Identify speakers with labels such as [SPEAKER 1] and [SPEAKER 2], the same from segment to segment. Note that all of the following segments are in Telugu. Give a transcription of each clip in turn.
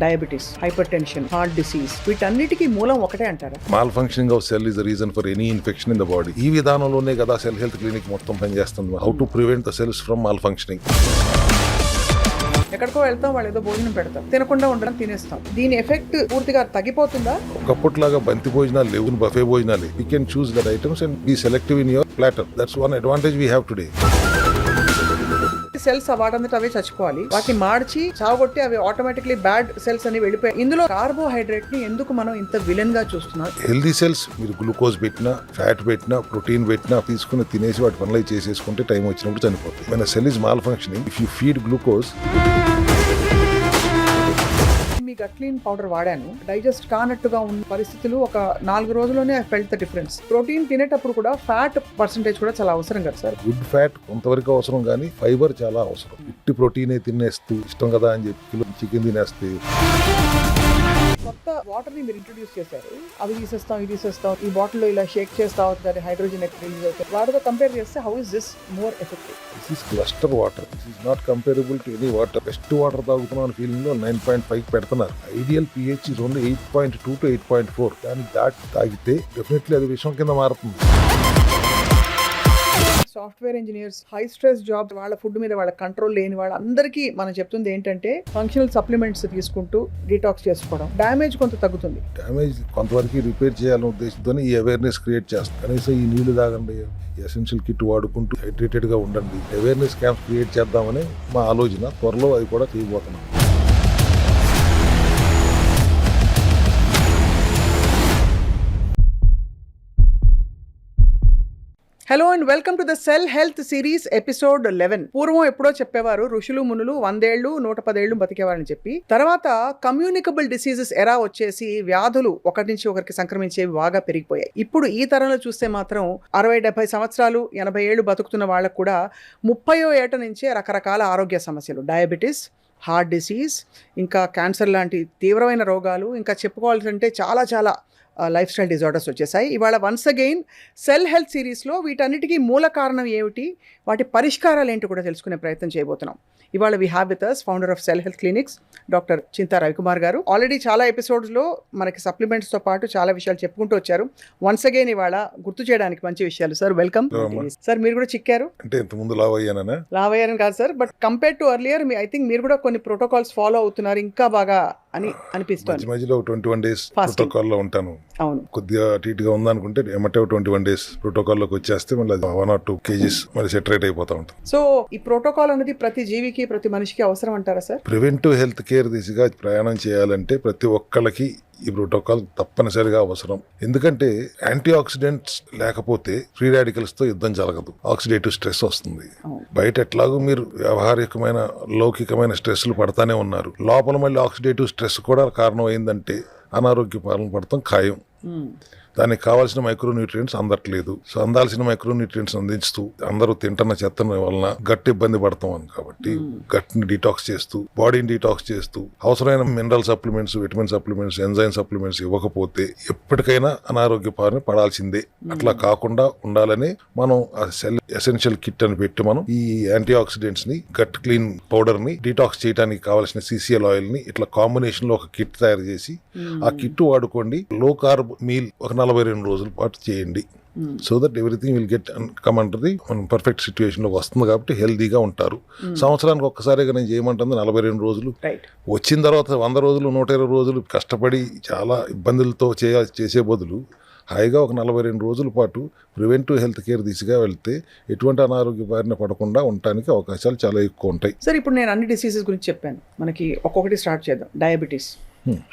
[SPEAKER 1] Diabetes, hyper tension, heart disease, వీటన్నిటికీ మూలం ఒకటే అంటారా?
[SPEAKER 2] Mall functioning of cell is the reason for any infection in the body. ఈ విధానంలోనే కదా సెల్ హెల్త్ క్లినిక్ మొత్తం పనిచేస్తుంది. How to prevent the cells from mall functioning.
[SPEAKER 1] ఎక్కడికో వెళ్తాం, వాళ్ళు ఏదో భోజనం పెడతాం, తినకుండా ఉండడం తినేస్తాం. దీని ఎఫెక్ట్ పూర్తిగా తగ్గిపోతుందా?
[SPEAKER 2] ఒకప్పటిలాగా బంతి భోజనాలు లేవు, బఫే భోజనాలు. You can choose that items and be selective in your platter. That's one advantage we have today.
[SPEAKER 1] Cells వాటంతట అవే చచ్చిపోవాలి, వాటిని మార్చి చావగొట్టి అవి ఆటోమేటిక్లీ బ్యాడ్ సెల్స్ అని వెళ్ళిపోయి. ఇందులో కార్బోహైడ్రేట్ ని ఎందుకు మనం ఇంత విలన్ గా చూస్తున్నాం?
[SPEAKER 2] హెల్దీ సెల్స్ మీరు గ్లూకోజ్ పెట్టినా, ఫ్యాట్ పెట్టినా, ప్రోటీన్ పెట్టినా తీసుకుని తినేసి వాటి పనులు చేసేసుకుంటే టైం వచ్చినప్పుడు చనిపోతాయి. మన cell is malfunctioning. If you feed glucose.
[SPEAKER 1] మీ గట్ క్లీన్ పౌడర్ వాడాను, డైజెస్ట్ కానట్టుగా ఉన్న పరిస్థితులు ఒక 4 రోజుల్లోనే I felt the difference. Protein తినేటప్పుడు కూడా ఫ్యాట్ పర్సెంటేజ్ కూడా చాలా అవసరం కదా సార్?
[SPEAKER 2] గుడ్ ఫ్యాట్ కొంతవరకు అవసరం, కానీ ఫైబర్ చాలా అవసరం. ఇట్టి ప్రోటీనే తినేస్తూ ఇష్టం కదా అని చెప్పి కిలో చికెన్ తినేస్తే.
[SPEAKER 1] కొత్త వాటర్ ని మీరు ఇంట్రొడ్యూస్ చేశారు, అవి తీసేస్తాం, ఇది తీసేస్తాం, ఈ బాటిల్ లో ఇలా షేక్ చేస్తా అవుతుంది, హైడ్రోజన్ రిలీజ్ అవుతుంది. వాటితో కంపేర్ చేస్తే how is this more effective?
[SPEAKER 2] This is cluster water. This is not comparable to any water. Best water తాగుతున్నాం అనే ఫీలింగ్ లో 9.5 పెడుతున్నారు. Ideal pH is only 8.2 to 8.4. దాన్ని దాటి తాగితే డెఫినెట్లీ అది విషయం కింద మారుతుంది.
[SPEAKER 1] Software engineers, high stress job, వాళ్ళ ఫుడ్ మీద వాళ్ళ కంట్రోల్ లేని వాళ్ళందరికీ మనం చెప్తుంది ఏంటంటే ఫంక్షనల్ సప్లిమెంట్స్ తీసుకుంటూ డీటాక్స్ చేసుకోవడం. డ్యామేజ్ కొంత తగ్గుతుంది.
[SPEAKER 2] డ్యామేజ్ కొంతవరకు రిపేర్ చేయాలనే ఉద్దేశంతో ఈ అవేర్నెస్ క్రియేట్ చేస్తాం. కనీసం ఈ నీళ్లు తాగండి, ఎసెన్షియల్ కిట్ వాడుకుంటూ హైడ్రేటెడ్ గా ఉండండి. అవేర్నెస్ క్యాంప్స్ క్రియేట్ చేద్దామని మా ఆలోచన. త్వరలో అది కూడా చేయబోతున్నాం.
[SPEAKER 1] Hello and welcome to the cell health series episode 11. పూర్వం ఎప్పుడో చెప్పేవారు ఋషులు మునులు 100 ఏళ్ళు 110 ఏళ్ళు బతికేవారని చెప్పి. తర్వాత కమ్యూనికబుల్ డిసీజెస్ ఎరా వచ్చేసి వ్యాధులు ఒకరి నుంచి ఒకరికి సంక్రమించేవి బాగా పెరిగిపోయాయి. ఇప్పుడు ఈ తరంలో చూస్తే మాత్రం 60-70 సంవత్సరాలు 80 ఏళ్ళు బతుకుతున్న వాళ్ళకు కూడా 30వ ఏట నుంచే రకరకాల ఆరోగ్య సమస్యలు, డయాబెటీస్, హార్ట్ డిసీజ్, ఇంకా క్యాన్సర్ లాంటి తీవ్రమైన రోగాలు, ఇంకా చెప్పుకోవాలంటే చాలా లైఫ్ స్టైల్ డిజార్డర్స్ వచ్చేసాయి. ఇవాళ వన్స్ అగైన్ సెల్ హెల్త్ సిరీస్లో వీటన్నిటికీ మూల కారణం ఏమిటి, వాటి పరిష్కారాలు ఏంటి కూడా తెలుసుకునే ప్రయత్నం చేయబోతున్నాం. ఇవాళ we have with us founder of Cell Health clinics doctor Chinta Ravikumar garu. Already చాలా ఎపిసోడ్స్లో మనకి సప్లిమెంట్స్తో పాటు చాలా విషయాలు చెప్పుకుంటూ వచ్చారు. వన్స్ అగైన్ ఇవాళ గుర్తు చేయడానికి మంచి విషయాలు. Sir welcome. సార్ మీరు కూడా చిక్కారు
[SPEAKER 2] అంటే ఇంతకుముందు లావయ్యారని
[SPEAKER 1] కాదు sir, but compare to earlier I think మీరు కూడా కొన్ని ప్రోటోకాల్స్ ఫాలో అవుతున్నారు ఇంకా బాగా అని అనిపిస్తుంది.
[SPEAKER 2] మధ్యలో 21 days ప్రోటోకాల్లో ఉంటాను.
[SPEAKER 1] అవును,
[SPEAKER 2] కొద్దిగా టీట్ గా ఉందనుకుంటే ఏమంటే 21 days ప్రోటోకాల్లోకి వచ్చేస్తే మళ్ళీ 1 or 2 kgs మళ్ళీ సెటరేట్ అయిపోతా ఉంటాం.
[SPEAKER 1] సో ఈ ప్రోటోకాల్ అనేది ప్రతి జీవికి, ప్రతి మనిషికి అవసరం అంటారా సార్?
[SPEAKER 2] ప్రివెంటివ్ హెల్త్ కేర్ దిశగా ప్రయాణం చేయాలంటే ప్రతి ఒక్కళ్ళకి ఈ ప్రోటోకాల్ తప్పనిసరిగా అవసరం. ఎందుకంటే యాంటీ ఆక్సిడెంట్స్ లేకపోతే ఫ్రీ రాడికల్స్ తో యుద్ధం జరగదు. ఆక్సిడేటివ్ స్ట్రెస్ వస్తుంది. బయట ఎట్లాగూ మీరు వ్యవహారికమైన లౌకికమైన స్ట్రెస్లు పడతానే ఉన్నారు. లోపల మళ్ళీ ఆక్సిడేటివ్ స్ట్రెస్ కూడా కారణం అయిందంటే అనారోగ్య పాలన పడతాం ఖాయం. దానికి కావాల్సిన మైక్రో న్యూట్రియంట్స్ అందట్లేదు. సో అందాల్సిన మైక్రో న్యూట్రియంట్స్ అందించుతూ అందరూ తింటున్న చెత్త వలన గట్ ఇబ్బంది పడతాం అని కాబట్టి గట్ ని డీటాక్స్ చేస్తూ, బాడీని డీటాక్స్ చేస్తూ, అవసరమైన mineral supplements, vitamin supplements, enzyme supplements ఇవ్వకపోతే ఎప్పటికైనా అనారోగ్య పాలన పడాల్సిందే. అట్లా కాకుండా ఉండాలని మనం ఆ సెల్ ఎసెన్షియల్ కిట్ అని పెట్టి మనం ఈ యాంటీ ఆక్సిడెంట్స్ ని, గట్ క్లీన్ పౌడర్ ని, డీటాక్స్ చేయడానికి కావాల్సిన CCL ఆయిల్ ని ఇట్లా కాంబినేషన్ లో ఒక కిట్ తయారు చేసి ఆ కిట్ వాడుకోండి. లో కార్బ్ మీల్ ఒక 42 రోజుల పాటు చేయండి. So that everything will get come under the perfect situation లో వస్తుంది కాబట్టి హెల్దీగా ఉంటారు. సంవత్సరానికి ఒక్కసారిగా నేను చేయమంటుంది 42 రోజులు. వచ్చిన తర్వాత 100 రోజులు 120 రోజులు కష్టపడి చాలా ఇబ్బందులతో చేసే బదులు హాయిగా ఒక 42 రోజుల పాటు ప్రివెంటివ్ హెల్త్ కేర్ దిశగా వెళ్తే ఎటువంటి అనారోగ్య బారిన పడకుండా ఉండటానికి అవకాశాలు చాలా ఎక్కువ ఉంటాయి.
[SPEAKER 1] సార్ ఇప్పుడు నేను అన్ని డిసీజెస్ గురించి చెప్పాను, మనకి ఒక్కొక్కటి స్టార్ట్ చేద్దాం. Diabetes,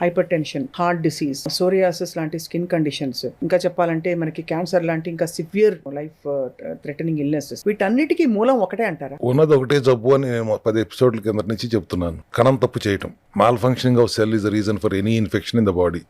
[SPEAKER 1] hyper tension, heart disease, psoriasis లాంటి స్కిన్ కండిషన్స్, ఇంకా చెప్పాలంటే మనకి క్యాన్సర్ లాంటి ఇంకా సివియర్ లైఫ్ థ్రెటనింగ్ ఇల్నెసెస్, వీటన్నిటికీ మూలం ఒకటే అంటారా?
[SPEAKER 2] ఉన్నది ఒకటే జబ్బు అని నేను 10 ఎపిసోడ్ల కింద నుంచి చెప్తున్నాను. కణం తప్పు చేయటం. Mall functioning of cell is the reason for any infection in the body.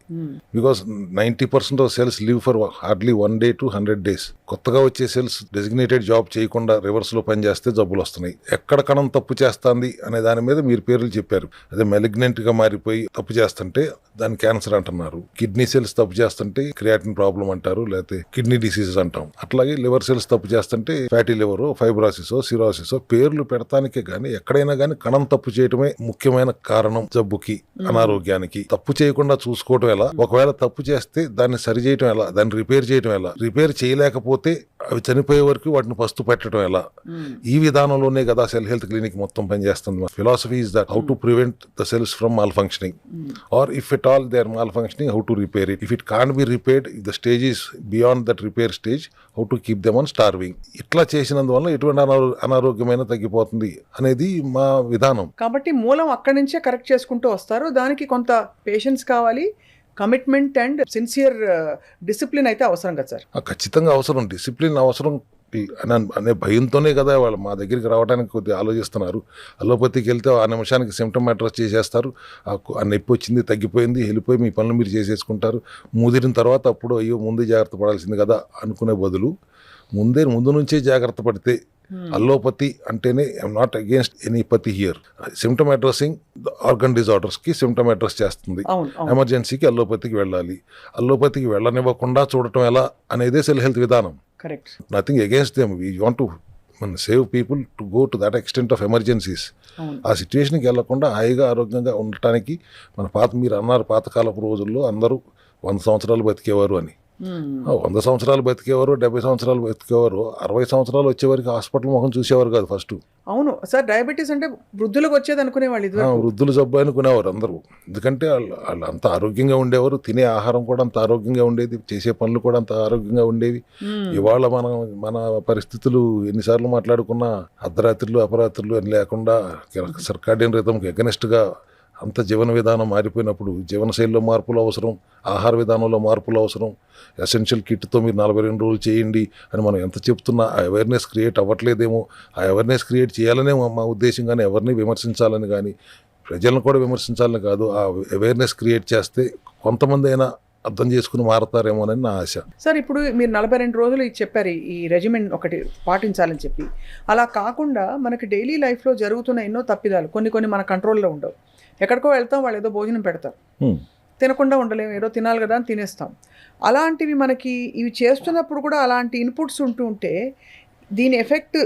[SPEAKER 2] Because 90% of cells live for hardly 1 day to 100 days. కొత్తగా వచ్చే సెల్స్ డెసిగ్నేటెడ్ జాబ్ చేయకుండా రివర్స్ లో పనిచేస్తే జబ్బులు వస్తున్నాయి. ఎక్కడ కణం తప్పు చేస్తుంది అనే దాని మీద మీరు పేర్లు చెప్పారు. అదే మెలిగ్నెంట్ గా మారిపోయి తప్పు చేస్తుంటే దాన్ని క్యాన్సర్ అంటున్నారు, కిడ్నీ సెల్స్ తప్పు చేస్తుంటే క్రియాటిన్ ప్రాబ్లం అంటారు, లేకపోతే కిడ్నీ డిసీజెస్ అంటాం. అట్లాగే లివర్ సెల్స్ తప్పు చేస్తుంటే ఫ్యాటీ లివర్, ఫైబ్రాసిస్, సిరోసిస్ పేర్లు పెడతానికే గానీ ఎక్కడైనా గానీ కణం తప్పు చేయటమే ముఖ్యమైన కారణం జబ్బుకి, అనారోగ్యానికి. తప్పు చేయకుండా చూసుకోవటం ఎలా, ఒకవేళ తప్పు చేస్తే దాన్ని సరి చేయటం ఎలా, దాన్ని రిపేర్ చేయటం ఎలా, రిపేర్ చేయలేకపోతే అవి చనిపోయే వరకు వాటిని పస్తు పెట్టడం ఎలా, ఈ విధానంలోనే కదా సెల్ హెల్త్ క్లినిక్ మొత్తం పనిచేస్తుంది. Philosophy is that how to prevent the cells from malfunctioning, or if at all they are malfunctioning, how to repair it. If it can't be repaired, if the stage is beyond that repair stage, how to keep them on starving. ఇట్లా చేసినందువల్ల ఎటువంటి అనారోగ్యమైన తగ్గిపోతుంది అనేది మా విధానం.
[SPEAKER 1] కాబట్టి మూలం అక్కడి నుంచే కరెక్ట్ చేసుకుంటూ వస్తారు. దానికి కొంత పేషెన్స్ కావాలి, కమిట్మెంట్ అండ్ సిన్సియర్ డిసిప్లిన్ అయితే అవసరం కదా సార్?
[SPEAKER 2] ఖచ్చితంగా అవసరం, డిసిప్లిన్ అవసరం అనే భయంతోనే కదా వాళ్ళు మా దగ్గరికి రావడానికి కొద్దిగా ఆలోచిస్తున్నారు. అలోపతికి వెళ్తే ఆ నిమిషానికి సిమ్టమ్ అడ్రస్ చేసేస్తారు, ఆ నొప్పి వచ్చింది, తగ్గిపోయింది, వెళ్ళిపోయి మీ పనులు మీరు చేసేసుకుంటారు. ముదిరిన తర్వాత అప్పుడు అయ్యో ముందే జాగ్రత్త పడాల్సింది కదా అనుకునే బదులు ముందు నుంచే జాగ్రత్త పడితే. అల్లోపతి అంటేనే I'm not against anypathy here. Symptom addressing organ disorders కి సిమ్టమ్ అడ్రస్ చేస్తుంది. ఎమర్జెన్సీకి అల్లోపతికి వెళ్ళాలి. అల్లోపతికి వెళ్ళనివ్వకుండా చూడటం ఎలా అనేదే సెల్ హెల్త్ విధానం.
[SPEAKER 1] Correct.
[SPEAKER 2] Nothing against them, we want to save people to go to that extent of emergencies. ఆ సిచ్యువేషన్కి వెళ్లకుండా హాయిగా ఆరోగ్యంగా ఉండటానికి మీరు అన్నారు పాతకాలపు రోజుల్లో అందరూ 100 సంవత్సరాలు బతికేవారు అని. 100 సంవత్సరాలు బతికేవారు, 70 సంవత్సరాలు బతికేవారు, 60 సంవత్సరాలు వచ్చేవారికి హాస్పిటల్ ముఖం చూసేవారు కాదు ఫస్ట్.
[SPEAKER 1] అవును సార్, డయాబెటీస్ అంటే వృద్ధులకు వచ్చేది అనుకునేవాళ్ళు,
[SPEAKER 2] వృద్ధులు జబ్బు అనుకునేవారు అందరూ. ఎందుకంటే వాళ్ళు అంత ఆరోగ్యంగా ఉండేవారు, తినే ఆహారం కూడా అంత ఆరోగ్యంగా ఉండేది, చేసే పనులు కూడా అంత ఆరోగ్యంగా ఉండేవి. ఇవాళ మన పరిస్థితులు ఎన్నిసార్లు మాట్లాడుకున్నా అర్ధరాత్రులు అపరాత్రులు అని లేకుండా సర్కాడియన్ రిథంకి ఎగనెస్ట్గా అంత జీవన విధానం మారిపోయినప్పుడు జీవనశైలిలో మార్పులు అవసరం, ఆహార విధానంలో మార్పులు అవసరం. ఎసెన్షియల్ కిట్తో మీరు 42 రోజులు చేయండి అని మనం ఎంత చెప్తున్నా ఆ అవేర్నెస్ క్రియేట్ అవ్వట్లేదేమో. ఆ అవేర్నెస్ క్రియేట్ చేయాలనే మా ఉద్దేశం, కానీ ఎవరిని విమర్శించాలని కానీ ప్రజలను కూడా విమర్శించాలని కాదు. ఆ అవేర్నెస్ క్రియేట్ చేస్తే కొంతమంది అయినా అర్థం చేసుకుని మారతారేమోనని నా ఆశ.
[SPEAKER 1] సార్ ఇప్పుడు మీరు 42 రోజులు చెప్పారు ఈ రెజిమెంట్ ఒకటి పాటించాలని చెప్పి. అలా కాకుండా మనకి డైలీ లైఫ్లో జరుగుతున్న ఎన్నో తప్పిదాలు కొన్ని మన కంట్రోల్లో ఉండవు. ఎక్కడికో వెళ్తాం, వాళ్ళు ఏదో భోజనం పెడతారు, తినకుండా ఉండలేము, ఏదో తినాలి కదా అని తినేస్తాం. అలాంటివి మనకి ఇవి చేస్తున్నప్పుడు కూడా అలాంటి ఇన్పుట్స్ ఉంటే దీని ఎఫెక్ట్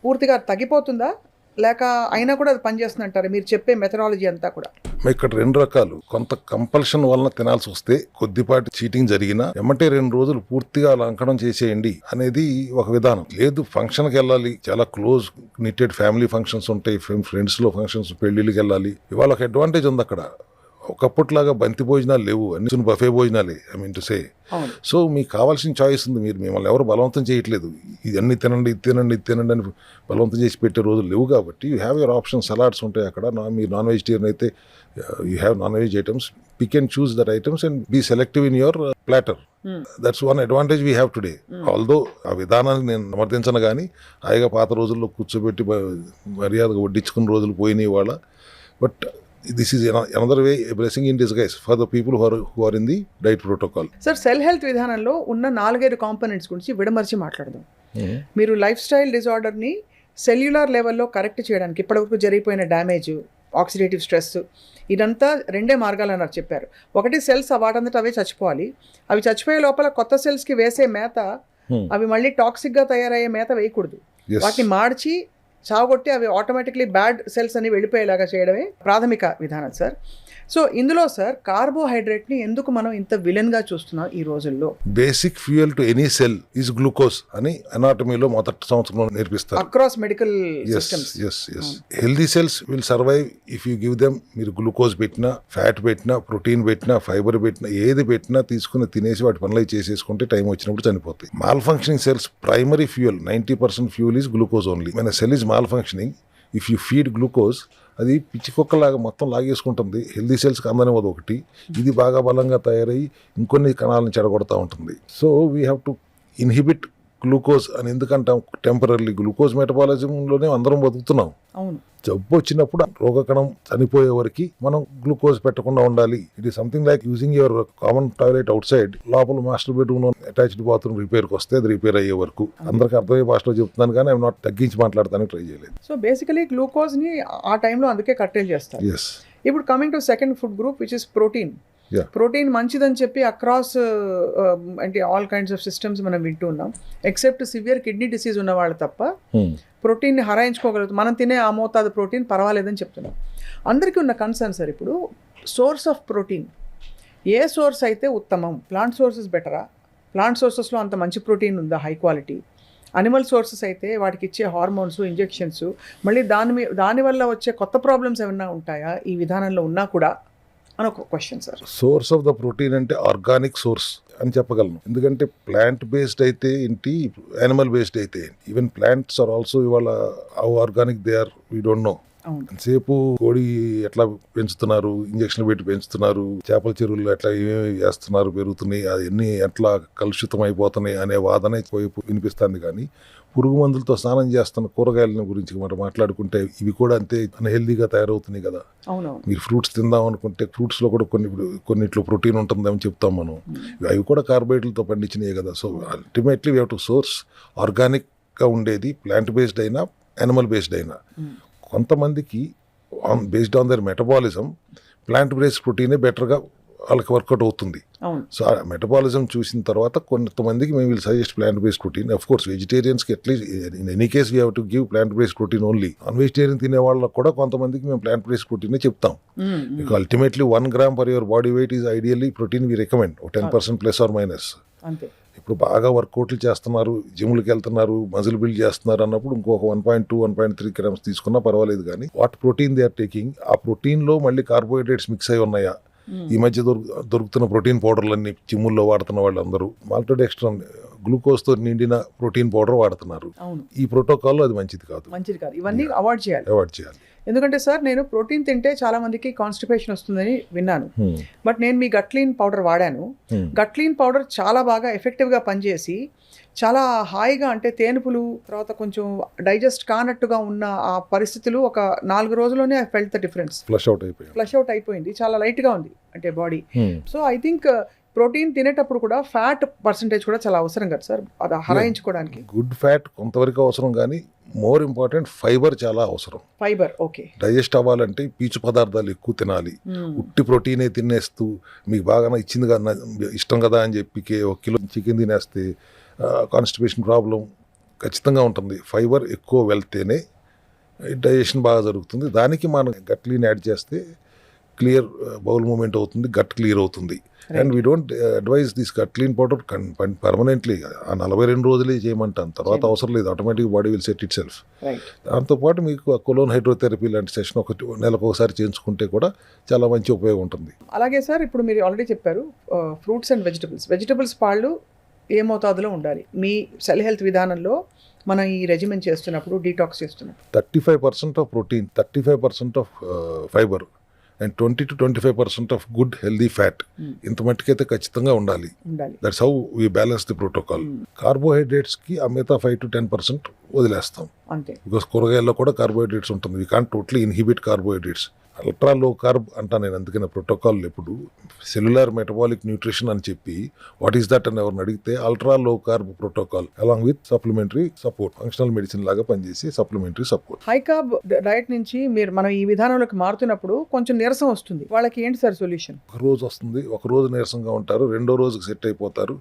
[SPEAKER 1] పూర్తిగా తగ్గిపోతుందా, లేక అయినా కూడా అది పనిచేస్తుంది అంటారు? మీరు చెప్పే మెథడాలజీ అంతా కూడా
[SPEAKER 2] ఇక్కడ 2 రకాలు. కొంత కంపల్షన్ వలన తినాల్సి వస్తే కొద్దిపాటి చీటింగ్ జరిగినా ఎమ్మటే 2 రోజులు పూర్తిగా లంకడం చేసేయండి అనేది ఒక విధానం. లేదు ఫంక్షన్కి వెళ్ళాలి, చాలా క్లోజ్ నిటెడ్ ఫ్యామిలీ ఫంక్షన్స్ ఉంటాయి, ఫ్రెండ్స్లో ఫంక్షన్స్, పెళ్లిళ్ళకి వెళ్ళాలి. ఇవాళ ఒక అడ్వాంటేజ్ ఉంది అక్కడ. ఒకప్పట్లాగా బంతి భోజనాలు లేవు, అన్ని బఫే భోజనాలే. I mean to say. So మీకు కావాల్సిన చాయిస్ ఉంది. మిమ్మల్ని ఎవరు బలవంతం చేయట్లేదు, ఇది అన్ని తినండి, ఇది తినండి, ఇది తినండి అని బలవంతం చేసి పెట్టే రోజులు లేవు. కాబట్టి you have your option. Salads ఉంటాయి అక్కడ. మీరు నాన్ వెజిటేరియన్ అయితే you have non veg items. Pick and choose that items and be selective in your platter. That's one advantage we have today. Although ఆ విధానాన్ని నేను సమర్థించను, కానీ హాయిగా పాత రోజుల్లో కూర్చోబెట్టి మర్యాదగా వడ్డించుకున్న రోజులు పోయినాయి ఇవాళ. But this is another way, a blessing in disguise for the people who are in the diet protocol.
[SPEAKER 1] Sir Cell health విధానంలో ఉన్న 4-5 కాంపోనెంట్స్ గురించి విడమర్చి మాట్లాడదాం. మీరు లైఫ్ స్టైల్ డిజార్డర్ని సెల్యులార్ లెవెల్లో కరెక్ట్ చేయడానికి ఇప్పటివరకు జరిగిపోయిన డ్యామేజ్, ఆక్సిడేటివ్ స్ట్రెస్, ఇదంతా 2 మార్గాలు అన్నారు చెప్పారు. ఒకటి సెల్స్ వాటంతట అవే చచ్చిపోవాలి. అవి చచ్చిపోయే లోపల కొత్త సెల్స్కి వేసే మేత అవి మళ్ళీ టాక్సిక్గా తయారయ్యే మేత వేయకూడదు. వాటిని మార్చి చావగొట్టి అవి ఆటోమేటిక్లీ బ్యాడ్ సెల్స్ అని వెళ్ళిపోయేలాగా చేయడమే ప్రాథమిక విధానం సార్. సో ఇందులో సార్ కార్బోహైడ్రేట్ని ఎందుకు మనం ఇంత విలన్గా చూస్తున్నాం ఈ రోజుల్లో?
[SPEAKER 2] Basic fuel to any cell is glucose అని అనాటమీలో మొదటి సంవత్సరంలో నేర్పిస్తారు
[SPEAKER 1] across medical systems.
[SPEAKER 2] Healthy cells will survive if you give them. మీరు గ్లూకోజ్ పెట్టినా, ఫ్యాట్ పెట్టినా, ప్రోటీన్ పెట్టినా, ఫైబర్ పెట్టినా, ఏది పెట్టినా తీసుకుని తినేసి వాటి పనులు చేసేసుకుంటే టైం వచ్చినప్పుడు చనిపోతాయి. Malfunctioning cells primary fuel 90% fuel is glucose only. మన cell is malfunctioning, if you feed glucose అది పిచ్చి కుక్కలాగా మొత్తం లాగేసుకుంటుంది. హెల్దీ సెల్స్కి అందనివ్వదు ఒకటి. ఇది బాగా బలంగా తయారయ్యి ఇంకొన్ని కణాలను చెడగొడతా ఉంటుంది. So we have to inhibit glucose అని ఎందుకంటాం? టెంపరీ గ్లూకోజ్ మెటబాలిజంలోనే అందరం బతుకుతున్నాం.
[SPEAKER 1] అవును.
[SPEAKER 2] జబ్బు వచ్చినప్పుడు రోగకణం చనిపోయే వరకు మనం గ్లూకోజ్ పెట్టకుండా ఉండాలి. It is something like using your common toilet out side. లోపల మాస్టర్ బెడ్రూమ్ అటాచ్డ్ బాత్రూమ్ రిపేర్కి వస్తే అది రిపేర్ అయ్యే వరకు. అందరికి అర్థమయ్యే భాషలో చెప్తున్నాను, కానీ ఐఎమ్ నాట్ తగ్గించి మాట్లాడతానికి ట్రై చేయలేదు.
[SPEAKER 1] సో బేసికలీ గ్లూకోజ్ని ఆ టైంలో అందుకే కట్టేలు చేస్తారు.
[SPEAKER 2] ఎస్.
[SPEAKER 1] ఇప్పుడు coming to second food group which is protein.
[SPEAKER 2] Yeah.
[SPEAKER 1] Protein మంచిదని చెప్పి అక్రాస్ అంటే ఆల్ కైండ్స్ ఆఫ్ సిస్టమ్స్ మనం వింటూ ఉన్నాం. ఎక్సెప్ట్ సివియర్ కిడ్నీ డిసీజ్ ఉన్న వాళ్ళు తప్ప ప్రోటీన్ని హరాయించుకోగలుగుతాం. మనం తినే ఆ మోతాదు ప్రోటీన్ పర్వాలేదని చెప్తున్నాం. అందరికీ ఉన్న కన్సర్న్ సార్ ఇప్పుడు source of protein A source అయితే ఉత్తమం? ప్లాంట్ సోర్సెస్ బెటరా? ప్లాంట్ సోర్సెస్లో అంత మంచి ప్రోటీన్ ఉందా హై క్వాలిటీ? అనిమల్ సోర్సెస్ అయితే వాటికి ఇచ్చే హార్మోన్స్, ఇంజెక్షన్స్, మళ్ళీ దానివల్ల వచ్చే కొత్త ప్రాబ్లమ్స్ ఏమైనా ఉంటాయా ఈ విధానంలో ఉన్నా కూడా అని ఒక question sir.
[SPEAKER 2] Source of the protein అంటే ఆర్గానిక్ సోర్స్ అని చెప్పగలను. ఎందుకంటే ప్లాంట్ బేస్డ్ అయితే ఏంటి, యానిమల్ బేస్డ్ అయితే ఈవెన్ ప్లాంట్స్ ఆర్ ఆల్సో ఇవాళ how organic they are we don't know. సేపు కోడి ఎట్లా పెంచుతున్నారు, ఇంజక్షన్లు పెట్టి పెంచుతున్నారు, చేపల చెరువులు ఎట్లా ఏమేమి వేస్తున్నారు, పెరుగుతున్నాయి, అవన్నీ ఎట్లా కలుషితం అయిపోతున్నాయి అనే వాదన వినిపిస్తుంది. కానీ పురుగు మందులతో స్నానం చేస్తున్న కూరగాయల గురించి మనం మాట్లాడుకుంటే ఇవి కూడా అంతే అన్హెల్దీగా తయారవుతున్నాయి కదా. మీరు ఫ్రూట్స్ తిందాం అనుకుంటే ఫ్రూట్స్ లో కూడా కొన్నిట్లో ప్రోటీన్ ఉంటుందని చెప్తాం మనం. అవి కూడా కార్బోహైడ్రేట్లతో పండించినాయి కదా. So ultimately we have to source organic గా ఉండేది, ప్లాంట్ బేస్డ్ అయినా యానిమల్ బేస్డ్ అయినా. కొంతమందికి based on their metabolism plant based ప్రోటీనే బెటర్గా వాళ్ళకి వర్కౌట్ అవుతుంది. సో ఆ మెటబాలిజం చూసిన తర్వాత కొంతమందికి మేము will suggest plant based protein. Of course వెజిటేరియన్స్కి at least in any case we have to give plant based protein only. Non vegetarian తినే వాళ్ళకి కూడా కొంతమందికి మేము ప్లాంట్ బేస్డ్ ప్రోటీనే చెప్తాం. మీకు ultimately 1 gram per your body weight is ideally protein we recommend. 10% plus or minus. ఇప్పుడు బాగా వర్కౌట్లు చేస్తున్నారు, జిమ్లకు వెళ్తున్నారు, మజిల్ బిల్డ్ చేస్తున్నారు అన్నప్పుడు ఇంకొక 1.2, 1.3 grams తీసుకున్నా పర్వాలేదు. కానీ what protein they are taking, ఆ ప్రోటీన్లో మళ్ళీ కార్బోహైడ్రేట్స్ మిక్స్ అయి ఉన్నాయా? ఈ మధ్య దొరుకుతున్న ప్రోటీన్ పౌడర్లన్నీ జిమ్ముల్లో వాడుతున్న వాళ్ళందరూ మాల్టోడెక్స్ట్రాన్ గ్లూకోజ్తో నిండిన ప్రోటీన్ పౌడర్ వాడుతున్నారు. ఈ ప్రోటోకాల్లో అది మంచిది కాదు.
[SPEAKER 1] ఇవన్నీ అవాయిడ్ చేయాలి. ఎందుకంటే సార్ నేను ప్రోటీన్ తింటే చాలా మందికి కాన్స్టిపేషన్ వస్తుందని విన్నాను. బట్ నేను మీ గట్ క్లీన్ పౌడర్ వాడాను. గట్ క్లీన్ పౌడర్ చాలా బాగా ఎఫెక్టివ్గా పనిచేసి చాలా హాయిగా, అంటే తేనుపులు తర్వాత కొంచెం డైజెస్ట్ కానట్టుగా ఉన్న ఆ పరిస్థితులు ఒక 4 రోజుల్లోనే I felt the difference. Flush out అయిపోయింది. చాలా లైట్గా ఉంది అంటే body. So I think protein తినేటప్పుడు కూడా ఫ్యాట్ పర్సంటేజ్ కూడా చాలా అవసరం కదా సార్ అది హరాయించుకోవడానికి.
[SPEAKER 2] గుడ్ ఫ్యాట్ కొంతవరకు అవసరం, కానీ మోర్ ఇంపార్టెంట్ ఫైబర్ చాలా అవసరం.
[SPEAKER 1] Fibre okay.
[SPEAKER 2] డైజెస్ట్ అవ్వాలంటే పీచు పదార్థాలు ఎక్కువ తినాలి. ఉట్టి ప్రోటీనే తినేస్తూ మీకు బాగా ఇచ్చింది కదా ఇష్టం కదా అని చెప్పి 1 kilo చికెన్ తినేస్తే కాన్స్టిపేషన్ ప్రాబ్లం ఖచ్చితంగా ఉంటుంది. ఫైబర్ ఎక్కువ వెళ్తేనే డైజెషన్ బాగా జరుగుతుంది. దానికి మనం గట్ క్లీన్ యాడ్ చేస్తే క్లియర్ బౌల్ మూమెంట్ అవుతుంది, గట్ క్లియర్ అవుతుంది. And we don't advise this gut clean powder permanently. ఆ 42 రోజులే చేయమంటాను, తర్వాత అవసరం లేదు. Automatic body will set itself. దాంతోపాటు మీకు కొలోన్ హైడ్రోథెరపీ లాంటి సెషన్ నెలకు ఒకసారి చేయించుకుంటే కూడా చాలా మంచి ఉపయోగం ఉంటుంది.
[SPEAKER 1] అలాగే సార్ ఇప్పుడు మీరు ఆల్రెడీ చెప్పారు ఫ్రూట్స్ అండ్ వెజిటబుల్స్ పాళ్ళు ఏ మోతాదులో ఉండాలి మీ సెల్ హెల్త్ విధానంలో మనం ఈ రెజిమెన్ చేస్తున్నప్పుడు, డీటాక్స్ చేస్తున్నప్పుడు?
[SPEAKER 2] 35% of protein, 35% of fibre and 20 to 25% of good healthy fat ఇంత మట్టుకైతే ఖచ్చితంగా ఉండాలి. That's how we balance the protocol. కార్బోహైడ్రేట్స్కి ఆ మిగతా 5 to 10% వదిలేస్తాం అంతే. బికాస్ కూరగాయల్లో కూడా కార్బోహైడ్రేట్స్ ఉంటుంది. We can't totally inhibit carbohydrates. Ultra low carb అంటాను నేను. అందుకని ప్రోటోకాల్ ఎప్పుడు సెల్యులర్ మెటబాలిక్ న్యూట్రిషన్ అని చెప్పి వాట్ ఈస్ దట్ అని ఎవరిని అడిగితే ultra low carb protocol along with supplementary support, functional medicine లాగా పనిచేసి supplementary support.
[SPEAKER 1] High carb diet నుంచి మనం ఈ విధానంలోకి మారుతున్నప్పుడు కొంచెం నీరసం వస్తుంది, వాళ్ళకి ఏంటి సార్ సొల్యూషన్?
[SPEAKER 2] ఒక రోజు వస్తుంది, ఒక రోజు నీరసంగా ఉంటారు, 2వ రోజుకి సెట్ అయిపోతారు.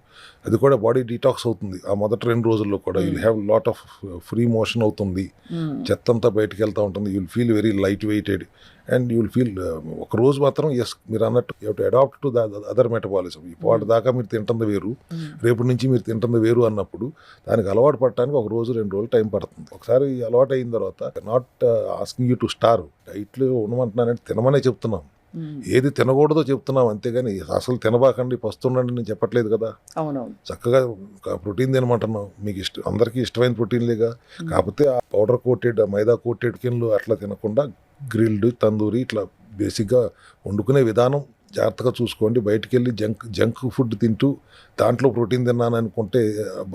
[SPEAKER 2] అది కూడా బాడీ డీటాక్స్ అవుతుంది. ఆ మొదటి 2 రోజుల్లో కూడా you'll have lot of free motion అవుతుంది, చెత్త అంతా బయటకు వెళ్తూ ఉంటుంది. You'll feel very light weighted and you will feel. ఒక రోజు మాత్రం ఎస్ మీరు అన్నట్టు you have to adapt to the other metabolism. ఇప్పటి దాకా మీరు తింటుంది వేరు, రేపటి నుంచి మీరు తింటుంది వేరు అన్నప్పుడు దానికి అలవాటు పడటానికి 1 రోజు 2 రోజులు టైం పడుతుంది. ఒకసారి అలవాటు అయిన తర్వాత not asking you to starve, డైట్లో ఉండమంటున్నానంటే తినమనే చెప్తున్నాం. ఏది తినకూడదో చెప్తున్నాం అంతేగాని అసలు తినబాకండి పస్తుండండి నేను చెప్పట్లేదు కదా. చక్కగా ప్రోటీన్ తినమంటున్నాం. మీకు అందరికీ ఇష్టమైన ప్రోటీన్లేగా. కాకపోతే ఆ పౌడర్ కోటెడ్, మైదా కోటెడ్ చికెన్లు అట్లా తినకుండా గ్రిల్డ్, తందూరి ఇట్లా బేసిక్గా వండుకునే విధానం జాగ్రత్తగా చూసుకోండి. బయటికి వెళ్ళి జంక్ ఫుడ్ తింటూ దాంట్లో ప్రోటీన్ తిన్నాను అనుకుంటే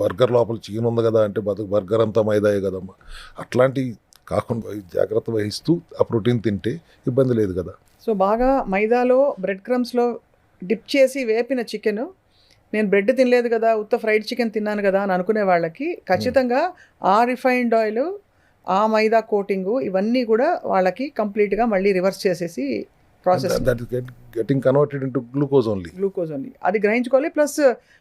[SPEAKER 2] బర్గర్ లోపల చికెన్ ఉంది కదా అంటే బర్గర్ అంతా మైదాయే కదమ్మా. అట్లాంటి కాకుండా జాగ్రత్త వహిస్తూ ఆ ప్రోటీన్ తింటే ఇబ్బంది లేదు కదా.
[SPEAKER 1] సో బాగా మైదాలో బ్రెడ్ క్రమ్స్లో డిప్ చేసి వేపిన చికెన్, నేను బ్రెడ్ తినలేదు కదా, ఉత్త ఫ్రైడ్ చికెన్ తిన్నాను కదా అని అనుకునే వాళ్ళకి ఖచ్చితంగా ఆ రిఫైన్డ్ ఆయిల్, ఆ మైదా కోటింగు ఇవన్నీ కూడా వాళ్ళకి కంప్లీట్గా మళ్ళీ రివర్స్ చేసేసి process
[SPEAKER 2] that is getting converted into glucose only.
[SPEAKER 1] Glucose only అది గ్రహించుకోవాలి. ప్లస్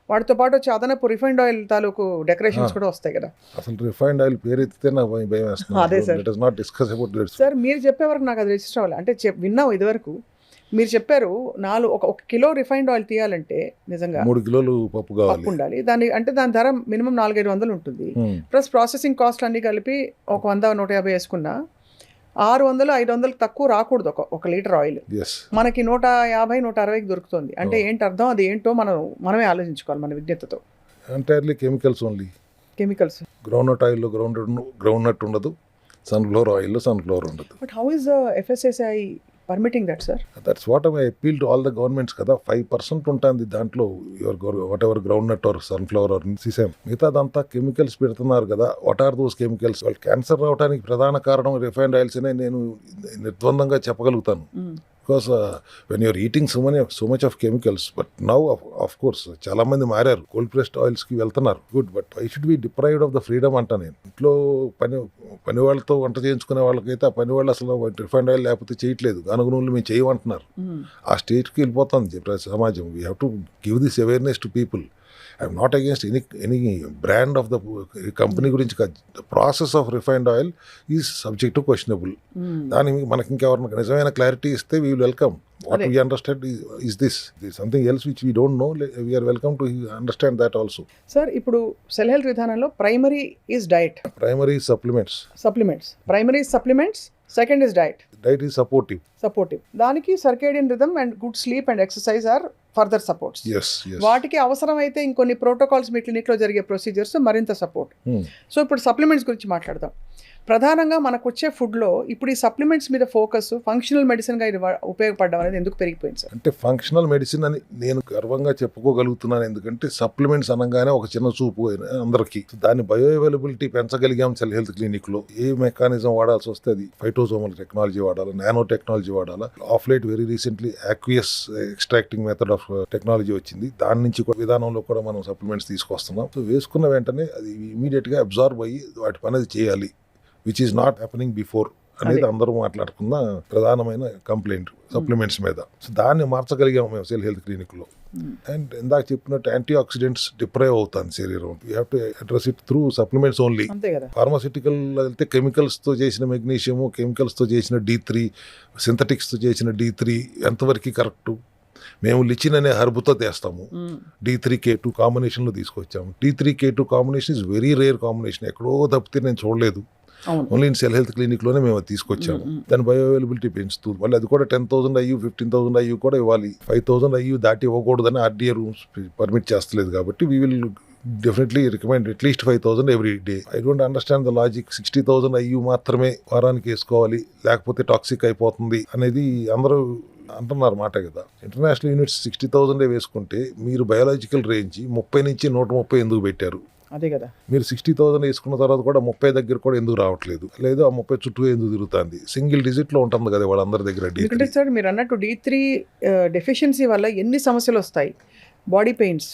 [SPEAKER 1] వాటితో పాటు వచ్చి అదనపు రిఫైన్డ్ ఆయిల్ తాలూకు డెకరేషన్స్ కూడా వస్తాయి కదా.
[SPEAKER 2] అసలు రిఫైన్డ్ ఆయిల్ పేరు ఎత్తితే నాకు భయం
[SPEAKER 1] అదే సార్.
[SPEAKER 2] వేస్తుంది. Not discuss about that
[SPEAKER 1] sir మీరు చెప్పే వరకు నాకు అది రిజిస్టర్ అవ్వాలి. అంటే విన్నాం ఇదివరకు మీరు చెప్పారు 1 కిలో రిఫైన్డ్ ఆయిల్ తీయాలంటే నిజంగా
[SPEAKER 2] 3 కిలోలు పప్పు కావాలి
[SPEAKER 1] ఉండాలి. దాని ధర మినిమం 400-500 ఉంటుంది. ప్లస్ ప్రాసెసింగ్ కాస్ట్ అన్ని కలిపి ఒక 100-150 వేసుకున్నా 600-500 తక్కువ రాకూడదు ఒక లీటర్ ఆయిల్. మనకి 150-160కి దొరుకుతుంది. అంటే ఏంటి అర్థం? అది ఏంటో మనమే ఆలోచించుకోవాలి మన విజ్ఞతతో.
[SPEAKER 2] Entirely chemicals only.
[SPEAKER 1] Chemicals.
[SPEAKER 2] Groundnut ఆయిల్లో గ్రౌండ్నట్ ఉండదు, సన్ఫ్లవర్ ఆయిల్లో సన్ఫ్లవర్ ఉండదు.
[SPEAKER 1] But how is FSSAI permitting that, sir?
[SPEAKER 2] That's what I appeal to all the governments కదా. 5% ఉంటుంది దాంట్లో whatever groundnut or sunflower or sesame. మిగతాదంతా కెమికల్స్ పెడుతున్నారు కదా. What are those chemicals? వాళ్ళు క్యాన్సర్ రావడానికి ప్రధాన కారణం రిఫైన్డ్ ఆయిల్స్ అనే నేను నిర్ద్వందంగా చెప్పగలుగుతాను. Because when you're eating so much of chemicals. But now of course చాలా మంది మారారు, కోల్డ్ ప్రెస్డ్ ఆయిల్స్ కి వెళ్తున్నారు. Good, but I should be deprived of the freedom అంట. నేను ఇంట్లో పని వాళ్ళతో వంట చేయించుకునే వాళ్ళకైతే ఆ పని వాళ్ళు అసలు రిఫైన్డ్ ఆయిల్ లేకపోతే చేయట్లేదు, గానుగ నూనెలు మేము చేయమంటున్నారు. ఆ స్టేజ్కి వెళ్ళిపోతుంది సమాజం. We have to give this awareness to people. I'm not against any brand of the company గురించి కాదు. The process of refined oil is subject to questionable. దానికి మనకి ఇంకెవరైనా నిజమైన క్లారిటీ ఇస్తే we will welcome. What we understand is this something else which we don't know. We're welcome to understand that also.
[SPEAKER 1] Sir ఇప్పుడు సెల్ హెల్త్ విధానంలో primary is diet,
[SPEAKER 2] primary supplements,
[SPEAKER 1] primary supplements, second is diet
[SPEAKER 2] is supportive.
[SPEAKER 1] దానికి circadian rhythm and good sleep and exercise are further supports. వాటికి అవసరమైతే ఇంకొన్ని ప్రోటోకాల్స్ మీ క్లినిక్లో జరిగే ప్రొసీజర్స్ మరింత సపోర్ట్. సో ఇప్పుడు సప్లిమెంట్స్ గురించి మాట్లాడదాం. ప్రధానంగా మనకు వచ్చే ఫుడ్లో ఇప్పుడు ఈ సప్లిమెంట్స్ మీద ఫోకస్ ఫంక్షనల్ మెడిసిన్గా ఇది ఉపయోగపడడం అనేది ఎందుకు పెరిగిపోయింది సార్?
[SPEAKER 2] అంటే ఫంక్షనల్ మెడిసిన్ అని నేను గర్వంగా చెప్పుకోగలుగుతున్నాను. ఎందుకంటే సప్లిమెంట్స్ అనగానే ఒక చిన్న చూపు అందరికీ. దాని బయో అవైలబిలిటీ పెంచగలిగాం సెల్ హెల్త్ క్లినిక్లో. ఏ మెకానిజం వాడాల్సి వస్తే అది ఫైటోజోమల్ టెక్నాలజీ వాడాలి, నానో టెక్నాలజీ వాడాలి. Of light very recently aqueous extracting method of technology వచ్చింది. దాని నుంచి విధానంలో కూడా మనం సప్లిమెంట్స్ తీసుకొస్తున్నాం. సో వేసుకున్న వెంటనే అది ఇమీడియట్గా అబ్జార్బ్ అయ్యి వాటి పని అది చేయాలి, which is not happening before అనేది అందరూ మాట్లాడుకున్న ప్రధానమైన కంప్లైంట్ సప్లిమెంట్స్ మీద. సో దాన్ని మార్చగలిగాము మేము సెల్ హెల్త్ క్లినిక్లో. అండ్ ఇందాక చెప్పినట్టు యాంటీ ఆక్సిడెంట్స్ డిప్రైవ్ అవుతుంది శరీరం. You have to address it through supplements only. Pharmaceutical అయితే కెమికల్స్తో చేసిన మెగ్నీషియము, కెమికల్స్తో చేసిన D3, సింథటిక్స్తో చేసిన D3 ఎంతవరకు కరెక్టు? మేము లిచిన్ అనే హర్బుతో తెస్తాము. D3K2 కాంబినేషన్లో తీసుకొచ్చాము. D3K2 combination is very rare combination. ఎక్కడో తప్పితే నేను చూడలేదు. ఓన్లీ ఇన్ సెల్ హెల్త్ క్లినిక్లోనే మేము తీసుకొచ్చాము. దాని బయో అవైలబిలిటీ పెంచుతూ మళ్ళీ అది కూడా 10,000 IU 15,000 IU కూడా ఇవ్వాలి. 5,000 IU దాటి ఇవ్వకూడదని RDA రూమ్స్ పర్మిట్ చేస్తలేదు. కాబట్టి we will definitely recommend at least 5,000 every day. I don't understand the logic. 60,000 IU మాత్రమే వారానికి వేసుకోవాలి, లేకపోతే టాక్సిక్ అయిపోతుంది అనేది అందరూ అంటున్నారు మాట కదా. ఇంటర్నేషనల్ యూనిట్స్ 60,000 వేసుకుంటే మీరు బయాలజికల్ రేంజ్ 30 నుంచి 130 ఎందుకు పెట్టారు?
[SPEAKER 1] అదే కదా.
[SPEAKER 2] మీరు 60,000 వేసుకున్న తర్వాత కూడా 30 దగ్గర కూడా ఎందుకు రావట్లేదు? లేదు ఆ 30 చుట్టూ ఎందుకు తిరుగుతుంది? సింగిల్ డిజిట్ లో ఉంటుంది కదా వాళ్ళందరి దగ్గర.
[SPEAKER 1] ఎందుకంటే సార్ మీరు అన్నట్టు D3 డెఫిషియన్సీ వల్ల ఎన్ని సమస్యలు వస్తాయి. బాడీ పెయిన్స్,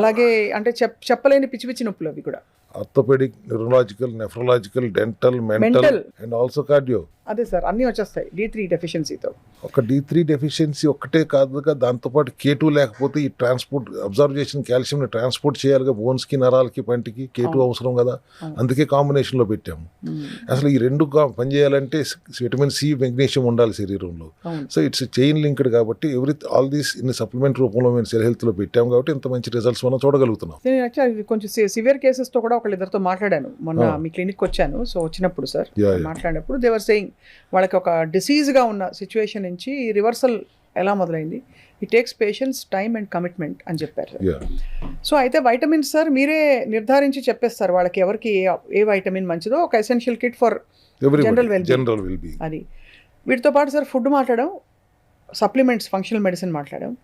[SPEAKER 1] అలాగే అంటే చెప్పలేని పిచ్చి పిచ్చి నొప్పులు, అవి కూడా
[SPEAKER 2] orthopaedic, neurological, nephrological, dental, mental and also cardio.
[SPEAKER 1] అదే సార్, అన్నీ వచ్చేస్తాయి D3 డెఫిషియన్సీతో.
[SPEAKER 2] ఒక D3 డెఫిషియన్సీ ఒక్కటే కాదుగా, దాంతోపాటు K2 లేకపోతే ఈ ట్రాన్స్పోర్ట్ అబ్జర్వ్ చేసిన కాల్షియంని ట్రాన్స్పోర్ట్ చేయాలిగా బోన్స్కి, నరాలకి, పంటికి. K2 అవసరం కదా, అందుకే కాంబినేషన్లో పెట్టాము. అసలు ఈ రెండు పనిచేయాలంటే విటమిన్ C, మెగ్నీషియం ఉండాలి శరీరంలో. సో ఇట్స్ చైన్ లింక్డ్ కాబట్టి ఆల్ దీస్ ఇన్ సప్లిమెంట్ రూపంలో మేము సెల్ హెల్త్లో పెట్టాము కాబట్టి ఇంత మంచి రిజల్ట్స్ మనం చూడగలుగుతున్నాం.
[SPEAKER 1] నేను యాక్చువల్లీ కొంచెం సివియర్ కేసెస్తో కూడా ఒకళ్ళిద్దరితో మాట్లాడాను మొన్న. మీ క్లినిక్ వచ్చాను. సో వచ్చినప్పుడు సార్ మాట్లాడినప్పుడు దే వర్ సేయింగ్ వాళ్ళకి ఒక డిసీజ్గా ఉన్న సిచ్యువేషన్ నుంచి రివర్సల్ ఎలా మొదలైంది. It takes patience, time and commitment అని చెప్పారు సార్. సో అయితే వైటమిన్స్ సార్ మీరే నిర్ధారించి చెప్పేస్తారు వాళ్ళకి ఎవరికి ఏ వైటమిన్ మంచిదో, ఒక essential kit for general well being. అది వీటితో పాటు సార్ ఫుడ్ మాట్లాడడం, సప్లిమెంట్స్, ఫంక్షనల్ మెడిసిన్ మాట్లాడడం.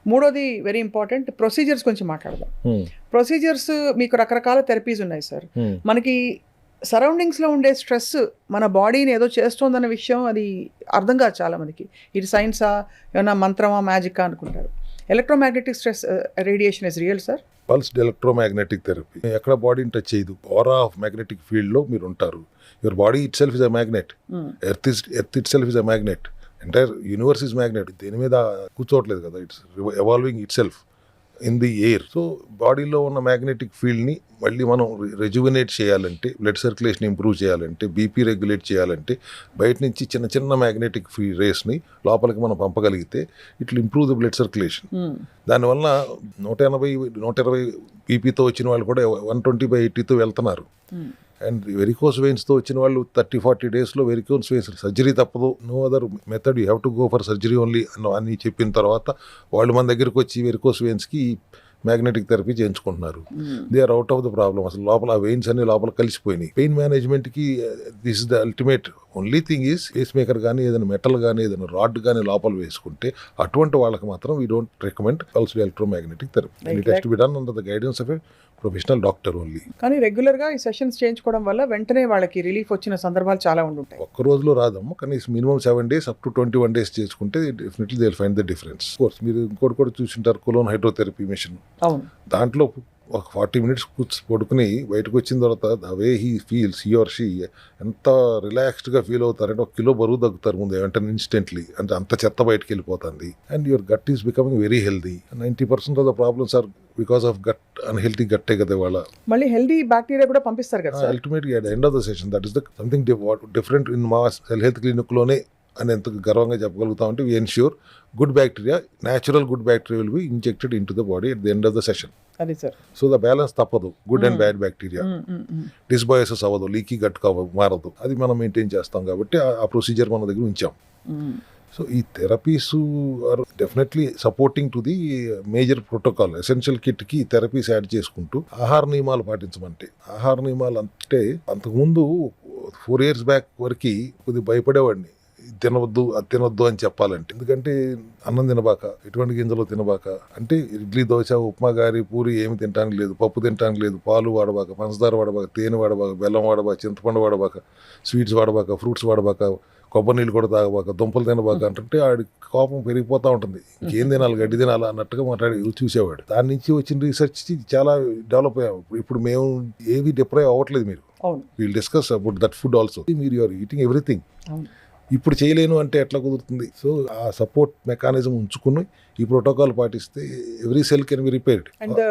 [SPEAKER 1] మూడోది వెరీ ఇంపార్టెంట్, ప్రొసీజర్స్ గురించి మాట్లాడదాం. ప్రొసీజర్స్ మీకు రకరకాల థెరపీస్ ఉన్నాయి సార్. మనకి సరౌండింగ్స్లో ఉండే స్ట్రెస్ మన బాడీని ఏదో చేస్తోందన్న విషయం అది అర్థం కాదు చాలామందికి. ఇది సైన్సా, ఏమన్నా మంత్రమా, మ్యాజికా అనుకుంటారు. Electromagnetic stress radiation is real sir.
[SPEAKER 2] Pulsed electromagnetic therapy ఎక్కడ బాడీని టచ్ చేయదు. ఆరా ఆఫ్ మ్యాగ్నెటిక్ ఫీల్డ్లో మీరు ఉంటారు. Your body itself is a magnet. Earth itself is a magnet. Entire universe is magnet, దేని మీద కూర్చోవట్లేదు కదా, it's evolving itself in the air. So బాడీలో ఉన్న మ్యాగ్నెటిక్ ఫీల్డ్ని మళ్ళీ మనం రెజ్యువినేట్ చేయాలంటే, బ్లడ్ సర్క్యులేషన్ ఇంప్రూవ్ చేయాలంటే, బీపీ రెగ్యులేట్ చేయాలంటే, బయట నుంచి చిన్న చిన్న మ్యాగ్నెటిక్ రేస్ని లోపలికి మనం పంపగలిగితే it will improve the blood circulation. దానివల్ల 180-120 బీపీతో వచ్చిన వాళ్ళు కూడా 120/80తో వెళ్తున్నారు. అండ్ వెరికోస్ వెయిన్స్తో వచ్చిన వాళ్ళు 30-40 డేస్లో వెరికోస్ వెయిన్స్ సర్జరీ తప్పదు, no other method, you have to go for surgery only అని చెప్పిన తర్వాత వాళ్ళు మన దగ్గరికి వచ్చి వెరికోస్ వెయిన్స్కి మ్యాగ్నెటిక్ థెరపీ చేయించుకుంటున్నారు. They are out of the problem. అసలు లోపల ఆ వెయిన్స్ అన్ని లోపల కలిసిపోయినాయి. పెయిన్ మేనేజ్మెంట్కి this is the ultimate. Only thing is pacemaker కానీ ఏదైనా మెటల్ కానీ ఏదైనా రాడ్ కానీ లోపల వేసుకుంటే అటువంటి వాళ్ళకి మాత్రం we don't recommend pulse electromagnetic therapy. It has to be done under the guidance of a professional doctor only.
[SPEAKER 1] కానీ రెగ్యులర్గా ఈ సెషన్స్ చేయించుకోవడం వల్ల వెంటనే వాళ్ళకి రిలీఫ్ వచ్చిన సందర్భాలు చాలా ఉండుంటాయి.
[SPEAKER 2] ఒక్క రోజులో రాదమ్మా, కానీ minimum 7 days up to 21 days చేసుకుంటే definitely they will find the difference. Course మీరు ఇంకోటి కూడా చూసింటారు, కొలోన్ హైడ్రోథెరపీ మిషన్.
[SPEAKER 1] అవును.
[SPEAKER 2] దాంట్లో ఒక 40 minutes పడుకుని బయటకు వచ్చిన తర్వాత the way he feels, he or she ఎంత రిలాక్స్డ్గా ఫీల్ అవుతారంటే 1 kilo బరువు తగ్గుతారు ముందు వెంటనే ఇన్స్టెంట్లీ. అంటే అంత చెత్త బయటకు వెళ్ళిపోతుంది. And your gut is becoming very healthy. 90% of the problems are because of gut, unhealthy గట్టే కదా వాళ్ళ.
[SPEAKER 1] మళ్ళీ హెల్దీ బ్యాక్టీరియా కూడా పంపిస్తారు కదా
[SPEAKER 2] ultimately at the end of the session that is the something different in మా సెల్ హెల్త్ క్లినిక్లోనే అని ఎంత గర్వంగా చెప్పగలుగుతామంటే we ensure good bacteria, natural good bacteria will be injected into the body at the end of the session.
[SPEAKER 1] అది సార్.
[SPEAKER 2] సో ద బ్యాలెన్స్ తప్పదు. Good and bad bacteria dysbiosis అవ్వదు, లీకీ గట్ మారదు. అది మనం మెయింటైన్ చేస్తాం కాబట్టి ఆ ప్రొసీజర్ మన దగ్గర ఉంచాం. సో ఈ therapies are definitely supporting to the major protocol. Essential కిట్కి థెరపీస్ యాడ్ చేసుకుంటూ ఆహార నియమాలు పాటించమంటే, ఆహార నియమాలు అంటే అంతకుముందు 4 years బ్యాక్ వరకు కొద్దిగా భయపడేవాడిని, తినవద్దు అది తినవద్దు అని చెప్పాలంటే. ఎందుకంటే అన్నం తినబాక, ఎటువంటి గింజలు తినబాక, అంటే ఇడ్లీ దోశ ఉప్మా గారి పూరి ఏమి తినడానికి లేదు, పప్పు తినడానికి లేదు, పాలు వాడబాక, పంచదార వాడబాక, తేనె వాడబాక, బెల్లం వాడబాక, చింతపండు వాడబాక, స్వీట్స్ వాడబాక, ఫ్రూట్స్ వాడబాక, కొబ్బరి నీళ్ళు కూడా తాగబాక, దుంపలు తినబాక అంటే ఆడి కోపం పెరిగిపోతూ ఉంటుంది. ఇంకేం తినాలి, గడ్డి తినాలి అన్నట్టుగా మాట్లాడి చూసేవాడు. దాని నుంచి వచ్చిన రీసెర్చ్ చాలా డెవలప్ అయ్యాం. ఇప్పుడు మేము ఏవి డిప్రైవ్ అవ్వట్లేదు. మీరు will discuss about that food also. మీరు యూఆర్ ఈటింగ్ ఎవ్రీథింగ్. ఇప్పుడు చేయలేను అంటే ఎట్లా కుదురుతుంది? సో ఆ సపోర్ట్ మెకానిజం ఉంచుకుని ఈ ప్రోటోకాల్ పాటిస్తే every cell can be repaired.
[SPEAKER 1] And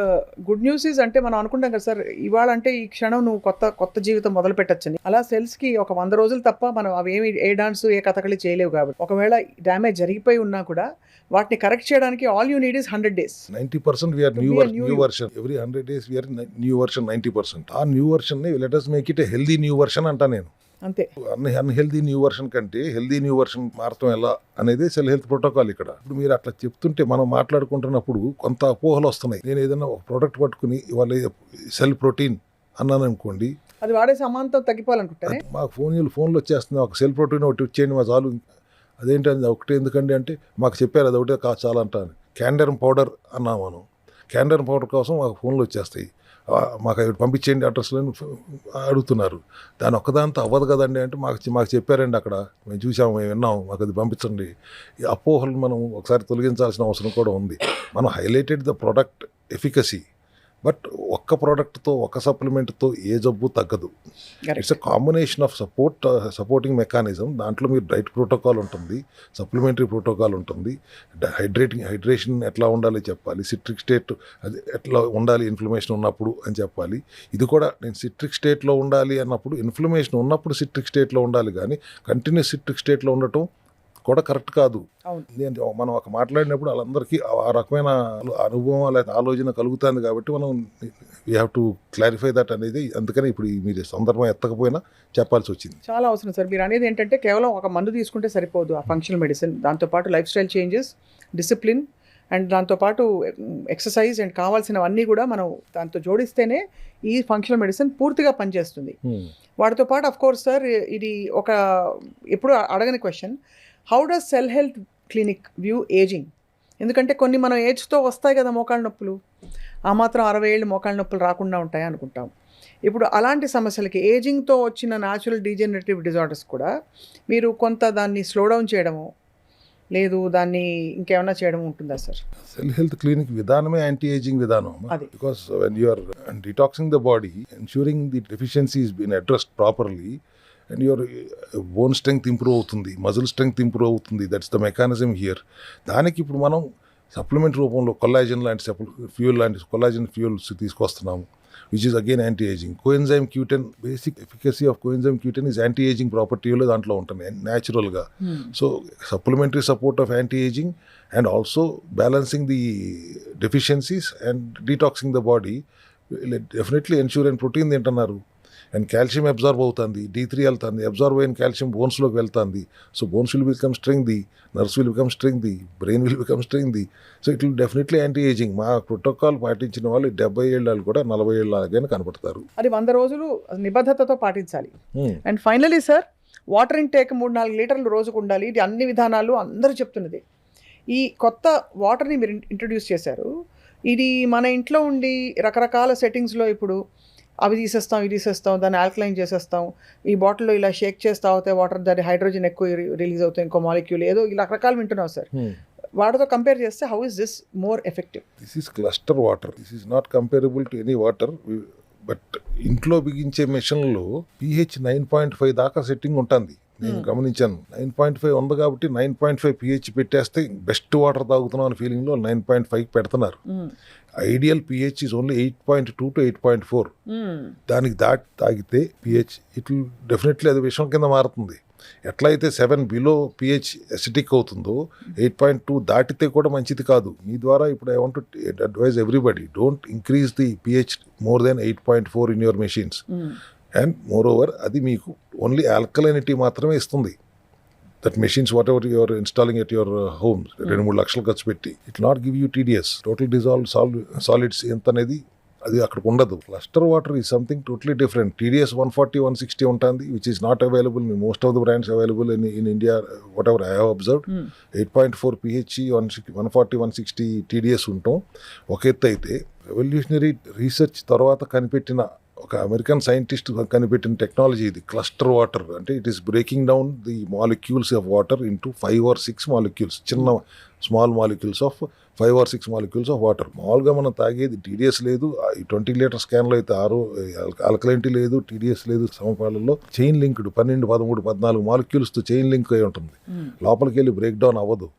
[SPEAKER 1] good news is అంటే మనం అనుకుంటాం కదా సార్, ఇవాళ అంటే ఈ క్షణం నువ్వు కొత్త జీవితం మొదలు పెట్టచ్చని. అలా సెల్స్కి ఒక 100 రోజులు తప్ప మనం అవి ఏమి ఏ డాన్స్ ఏ కథకళి చేయలేవు. కాబట్టి ఒకవేళ డ్యామేజ్ జరిగిపోయి ఉన్నా కూడా వాటిని కరెక్ట్ చేయడానికి all you need is 100 days.
[SPEAKER 2] 90% we're new version. Every 100 days we're new version. 90% ఆ న్యూ వర్షన్ ని let us make it a healthy new version అంటా నేను.
[SPEAKER 1] అంతే.
[SPEAKER 2] అన్హెల్దీ న్యూ వర్షన్ కంటే హెల్దీ న్యూ వర్షన్ మారటం ఎలా అనేది సెల్ హెల్త్ ప్రోటోకాల్. ఇక్కడ ఇప్పుడు మీరు అట్లా చెప్తుంటే మనం మాట్లాడుకుంటున్నప్పుడు కొంత అపోహలు వస్తున్నాయి. నేను ఏదైనా ఒక ప్రోడక్ట్ పట్టుకుని ఇవాళ సెల్ ప్రోటీన్ అన్నాను అనుకోండి,
[SPEAKER 1] అది వాడే సమాంతం తగ్గిపోవాలనుకుంటానే
[SPEAKER 2] మాకు ఫోన్లో వచ్చేస్తుంది, ఒక సెల్ ప్రోటీన్ ఒకటి వచ్చేయండి మా చాలు. అదేంటి అది ఒకటే ఎందుకండి అంటే మాకు చెప్పారు అది ఒకటే చాలా అంటాను. క్యాండర్మ్ పౌడర్ అన్నా మనం, క్యాండర్మ్ పౌడర్ కోసం మాకు ఫోన్లు వచ్చేస్తాయి, మాకు అవి పంపించేయండి అడ్రస్లో అడుగుతున్నారు. దాని ఒక్కదాంతో అవ్వదు కదండి అంటే మాకు చెప్పారండి అక్కడ, మేము చూసాము, మేము విన్నాము, మాకు అది పంపించండి. ఈ అపోహలు మనం ఒకసారి తొలగించాల్సిన అవసరం కూడా ఉంది. మనం highlighted the product efficacy, but ఒక్క ప్రోడక్ట్తో ఒక్క సప్లిమెంట్తో ఏ జబ్బు తగ్గదు. It's a combination of supporting mechanism. దాంట్లో మీరు డైట్ ప్రోటోకాల్ ఉంటుంది, సప్లిమెంటరీ ప్రోటోకాల్ ఉంటుంది, హైడ్రేషన్ ఎట్లా ఉండాలి చెప్పాలి, సిట్రిక్ స్టేట్ అది ఎట్లా ఉండాలి ఇన్ఫ్లమేషన్ ఉన్నప్పుడు అని చెప్పాలి. ఇది కూడా నేను సిట్రిక్ స్టేట్లో ఉండాలి అన్నప్పుడు, ఇన్ఫ్లమేషన్ ఉన్నప్పుడు సిట్రిక్ స్టేట్లో ఉండాలి, కానీ కంటిన్యూస్ సిట్రిక్ స్టేట్లో ఉండటం కూడా కరెక్ట్ కాదు. మనం ఒక మాట్లాడినప్పుడు వాళ్ళందరికీ ఆ రకమైన అనుభవం లేదా ఆలోచన కలుగుతుంది. కాబట్టి మనం we have to clarify that అనేది. అందుకని ఇప్పుడు మీరు సందర్భం ఎత్తకపోయినా చెప్పాల్సి వచ్చింది.
[SPEAKER 1] చాలా అవసరం సార్. మీరు అనేది ఏంటంటే కేవలం ఒక మందు తీసుకుంటే సరిపోదు. ఆ ఫంక్షనల్ మెడిసిన్ దాంతోపాటు life style changes, discipline and దాంతోపాటు ఎక్సర్సైజ్ అండ్ కావాల్సినవన్నీ కూడా మనం దాంతో జోడిస్తేనే ఈ ఫంక్షనల్ మెడిసిన్ పూర్తిగా పనిచేస్తుంది. వాటితో పాటు అఫ్ కోర్స్ సార్, ఇది ఒక ఎప్పుడు అడగని question, how does cell Health clinic view ageing? ఎందుకంటే కొన్ని మనం ఏజ్తో వస్తాయి కదా మోకాళ్ళ నొప్పులు, ఆ మాత్రం 60 ఏళ్ళు మోకాళ్ళ నొప్పులు రాకుండా ఉంటాయి అనుకుంటాం. ఇప్పుడు అలాంటి సమస్యలకి ఏజింగ్తో వచ్చిన న్యాచురల్ డీజనరేటివ్ డిజార్డర్స్ కూడా మీరు కొంత దాన్ని స్లో డౌన్ చేయడము లేదు దాన్ని ఇంకేమైనా చేయడం ఉంటుందా సార్?
[SPEAKER 2] సెల్ హెల్త్ క్లినిక్ విధానమే యాంటీ ఏజింగ్ విధానం. Because when you are detoxing the body, ensuring the deficiency is been addressed properly, and your bone strength improve అవుతుంది, మజిల్ స్ట్రెంగ్త్ ఇంప్రూవ్ అవుతుంది. That's the mechanism here. దానికి ఇప్పుడు మనం సప్లిమెంట్ రూపంలో కొల్లాజన్ లాంటి ఫ్యూల్ లాంటి కొల్లాజన్ ఫ్యూల్స్ తీసుకొస్తున్నాము, which is again anti-aging. Coenzyme Q10, basic efficacy of coenzyme Q10 is anti-aging property దాంట్లో ఉంటుంది న్యాచురల్గా. So supplementary support of anti aging and also balancing the deficiencies and detoxing the body definitely ensure. And protein తింటున్నారు అండ్ కాల్షియం అబ్జార్బ్ అవుతుంది, D3 వెళ్తుంది, అబ్జార్బ్ అయిన కాల్షియం బోన్స్లోకి వెళ్తుంది. So bones will become strength, nerves will become strength, brain will become strength. So it will definitely anti aging. మా ప్రోటోకాల్ పాటించిన వాళ్ళు 70 ఏళ్ళు కూడా 40 ఏళ్ళగానే కనపడతారు.
[SPEAKER 1] అది 100 రోజులు నిబద్ధతతో పాటించాలి. And finally sir, water intake 3-4 లీటర్లు రోజుకు ఉండాలి. ఇది అన్ని విధానాలు అందరూ చెప్తున్నది. ఈ కొత్త వాటర్ని మీరు ఇంట్రడ్యూస్ చేశారు. ఇది మన ఇంట్లో ఉండి రకరకాల సెట్టింగ్స్లో ఇప్పుడు అవి తీసేస్తాం, ఇది తీసేస్తాం, దాన్ని ఆల్కలైన్ చేసేస్తాం, ఈ బాటిల్లో ఇలా షేక్ చేస్తా అవుతాయి వాటర్, దాని హైడ్రోజన్ ఎక్కువ రిలీజ్ అవుతాయి, ఇంకో మాలిక్యూల్ ఏదో ఇలా రకరకాలు వింటున్నాం సార్. వాటితో కంపేర్ చేస్తే how is this more effective?
[SPEAKER 2] This is cluster water. This is not comparable to any water. But ఇంట్లో బిగించే మెషిన్లో pH 9.5 దాకా సెట్టింగ్ ఉంటుంది. నేను గమనించాను. 9.5 ఉంది కాబట్టి 9.5 pH పెట్టేస్తే బెస్ట్ వాటర్ తాగుతున్నాం అనే ఫీలింగ్లో 9.5 పెడుతున్నారు. Ideal pH is only 8.2 to 8.4. దానికి దాటి తాగితే pH ఇట్ విల్ డెఫినెట్లీ అది విషం కింద మారుతుంది. ఎట్లయితే 7 బిలో pH అసిటిక్ అవుతుందో 8.2 దాటితే కూడా మంచిది కాదు. మీ ద్వారా ఇప్పుడు I want to advise everybody, don't increase the pH more than 8.4 in your machines. And moreover అది మీకు ఓన్లీ ఆల్కలైనిటీ మాత్రమే ఇస్తుంది. That machines whatever you're installing at your home 2-3 లక్షలు ఖర్చు పెట్టి it not give you TDS, total dissolved solids ఎంత అనేది అది అక్కడ ఉండదు. Cluster water is something totally different. TDS 140-160 ఉంటుంది, which is not available in most of the brands available in India. What ever I have observed 8.4 pH 140-160 TDS ఉంటాం. ఒక ఎత్తు అయితే రెవల్యూషనరీ రీసెర్చ్ తర్వాత కనిపెట్టిన ఒక అమెరికన్ సైంటిస్ట్ కనిపెట్టిన టెక్నాలజీ ఇది క్లస్టర్ వాటర్. అంటే it is breaking down the molecules of water into 5 or 6 molecules, చిన్న small molecules of 5 or 6 molecules of water. మామూలుగా మనం తాగేది TDS లేదు. ఈ 20 లీటర్ స్కాన్లో అయితే 6 ఆల్కలైనిటీ లేదు, TDS లేదు. సమపాలలో చైన్ లింక్డ్ 12, 13, 14 మాలిక్యూల్స్తో చైన్ లింక్ అయి ఉంటుంది. లోపలికి వెళ్ళి బ్రేక్ డౌన్ అవ్వదు.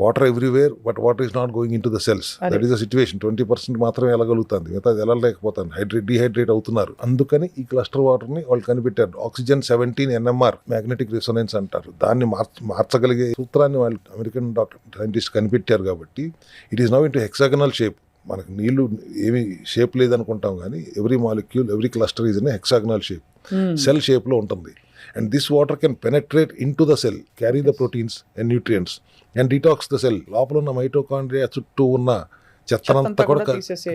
[SPEAKER 2] Water everywhere, but water is not going in to the cells. That is the situation. 20% మాత్రమే వెళ్ళగలుగుతుంది, మిగతా వెళ్ళలేకపోతాను. డీహైడ్రేట్ అవుతున్నారు. అందుకని ఈ క్లస్టర్ వాటర్ని వాళ్ళు కనిపెట్టారు. ఆక్సిజన్ 17 NMR మ్యాగ్నెటిక్ రెసొనెన్స్ అంటారు. దాన్ని మార్చగలిగే సూత్రాన్ని వాళ్ళు అమెరికన్ సైంటిస్ట్ కనిపెట్టారు. కాబట్టి it is now in to hexagonal shape. మనకు నీళ్లు ఏమి షేప్ లేదనుకుంటాం కానీ every molecule, every cluster is in hexagonal shape, cell షేప్లో ఉంటుంది. And this water can penetrate into the cell, carry the proteins and nutrients and detox the cell. లోపల ఉన్న మైటోకాండ్రియా చుట్టూ ఉన్న చెత్తనంతా కూడా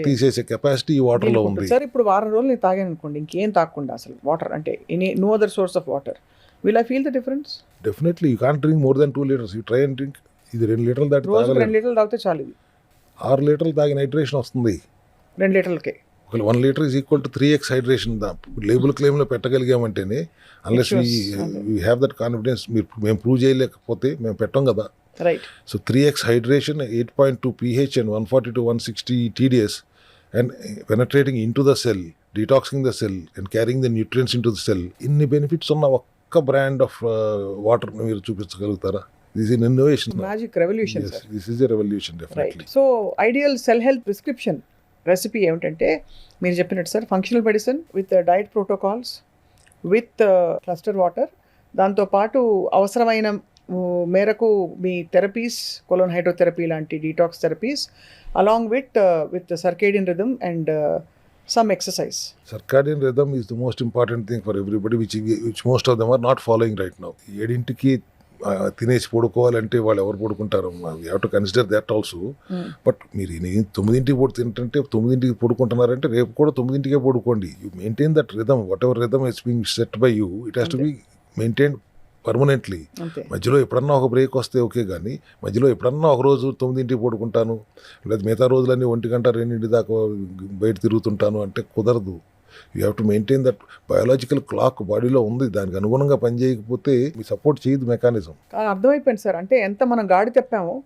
[SPEAKER 2] తీసేసే కెపాసిటీ ఈ వాటర్ లో ఉంది.
[SPEAKER 1] సార్ ఇప్పుడు వారం రోజులు నేను తాగాను అనుకోండి, ఇంకేం తాగకుండా అసలు వాటర్ అంటే no other source of water, will I feel the difference?
[SPEAKER 2] Definitely you can't drink more than 2 liters. You try and drink. ఇది 2 లీటర్లు దాటి
[SPEAKER 1] 2 లీటర్లు తాగితే చాలు. ఇది
[SPEAKER 2] 6 లీటర్లు తాగిన హైడ్రేషన్ వస్తుంది
[SPEAKER 1] 2 లీటర్లకే.
[SPEAKER 2] 1 litre is equal to 3x hydration. Label క్లెయిమ్లో పెట్టగలిగామంటేనే, unless we have that confidence, మేము ప్రూవ్ చేయలేకపోతే మేము పెట్టం కదా.
[SPEAKER 1] Right.
[SPEAKER 2] So 3x hydration, 8.2 pH and 140-160 TDS and penetrating into the cell, detoxing the cell and carrying the nutrients into the cell. ఇన్ని బెనిఫిట్స్ ఉన్న ఒక్క బ్రాండ్ ఆఫ్ వాటర్ మీరు చూపించగలుగుతారా? This is an innovation.
[SPEAKER 1] Magic revolution.
[SPEAKER 2] Yes, this is a revolution definitely.
[SPEAKER 1] Right. So ideal cell health prescription recipe ఏమిటంటే మీరు చెప్పినట్టు sir, functional medicine with diet protocols with cluster water, దాంతోపాటు అవసరమైన మేరకు మీ థెరపీస్, కొలోన్ హైడ్రోథెరపీ లాంటి detox therapies, along with circadian rhythm and some exercise.
[SPEAKER 2] Circadian rhythm is the most important thing for everybody, which most of them are not following right now. 7కి తినేసి పడుకోవాలంటే వాళ్ళు ఎవరు పడుకుంటారు? We have to consider that also. But మీరు 9కి తింటుంటే 9కి పడుకుంటున్నారంటే రేపు కూడా 9కే పడుకోండి. You maintain that rhythm. What ever rhythm is being set by you, it has to be maintain permanently. మధ్యలో ఎప్పుడన్నా ఒక బ్రేక్ వస్తే ఓకే, కానీ మధ్యలో ఎప్పుడన్నా ఒక రోజు 9కి పడుకుంటాను, లేదా మిగతా రోజులన్నీ 1 గంట 2 దాకా బయట తిరుగుతుంటాను అంటే కుదరదు. You have to maintain that biological clock బాడీలో ఉంది. దానికి అనుగుణంగా పనిచేయకపోతే మీ సపోర్ట్ చేయదు మెకానిజం.
[SPEAKER 1] అర్థమైపోయింది సార్. అంటే ఎంత మనం గాడి తెప్పామో